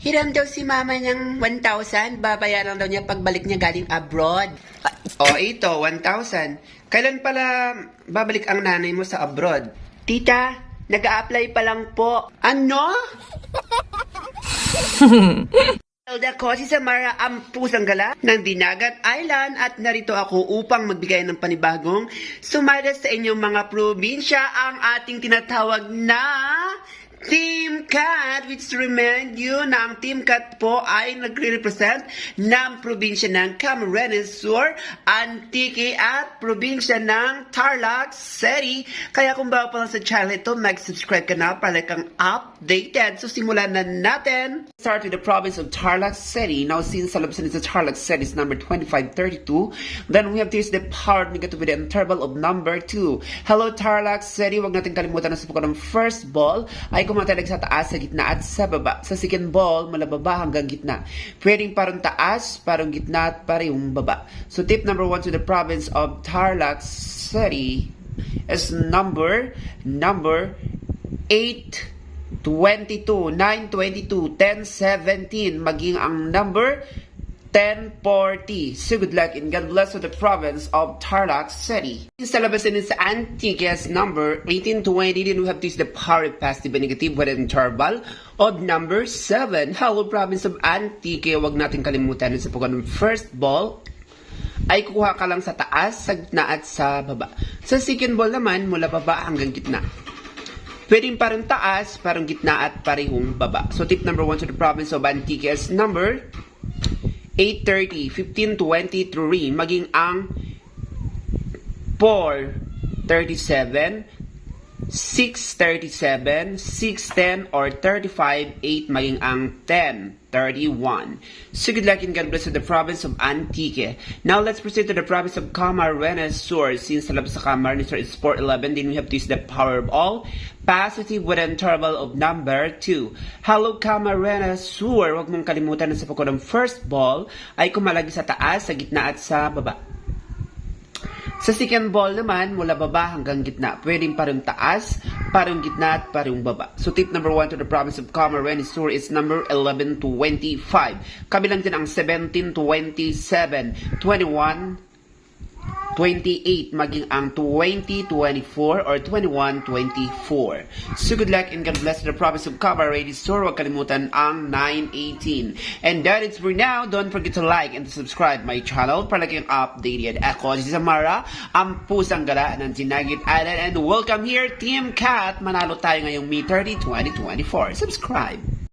Hiram daw si mama ng 1,000. Babayaran daw niya pagbalik niya galing abroad. Ito, 1,000. Kailan pala babalik ang nanay mo sa abroad? Tita, nag-a-apply pa lang po. Ano? Ako si Samara ang pusang gala ng Dinagat Island at narito ako upang magbigay ng panibagong sumada sa inyong mga probinsya ang ating tinatawag na Team Cat, which remind you na ang Team Cat po ay nagre-represent ng probinsya ng Camarines Sur, Antique at probinsya ng Tarlac City. Kaya kung bago pa lang sa channel ito, mag-subscribe ka na para kang updated. So simulan na natin. Start with the province of Tarlac City. Now since sa labasan sa Tarlac City is number 2532, then we have to use the power negative with the interval of number 2. Hello Tarlac City, wag natin kalimutan na sa pagkakang first ball ay kumatalag sa taas, sa gitna at sa baba. Sa second ball, mula baba hanggang gitna. Pwedeng parang taas, parang gitna at parang baba. So tip number 1 to the province of Tarlac City is number 822, 922, 1017, maging ang number 1040. So good luck and God bless to the province of Tarlac City. Sa labasan sa Antigues number 1820, then we have to use the power positive and negative with an interval of number 7. Hello province of Antique, wag natin kalimutan sa pagkakang first ball ay kukuha ka lang sa taas, sa gitna at sa baba. Sa second ball naman, mula baba hanggang gitna. Pwedeng parang taas, parang gitna at parehong baba. So tip number 1 to the province of Antique number 830, 1523, maging ang 437, 637, 610, or 35, 8, maging ang 1031. So good luck and God bless to the province of Antique. Now let's proceed to the province of Camarines Sur. Since the labas sa Camarines Sur is 411, then we have to use the power of all positive with an interval of number 2. Hello Camarines Sur, huwag mong kalimutan na sa pagkakang first ball ay kumalagi sa taas, sa gitna at sa baba. Sa second ball naman, mula baba hanggang gitna. Pwedeng parang taas, parang gitna at parang baba. So tip number 1 to the province of Camarines Sur is number 1125. Kabilang din ang 1727, 21, 28, maging ang 2024 or 2124. So good luck and God bless the province of Camarines Sur. Huwag kalimutan ang 918. And that is for now. Don't forget to like and to subscribe my channel para kayong updated. Ako si Samara, ang pusang gala ng Dinagat Island. And welcome here, Team Cat. Manalo tayo ngayong May 30, 2024. Subscribe.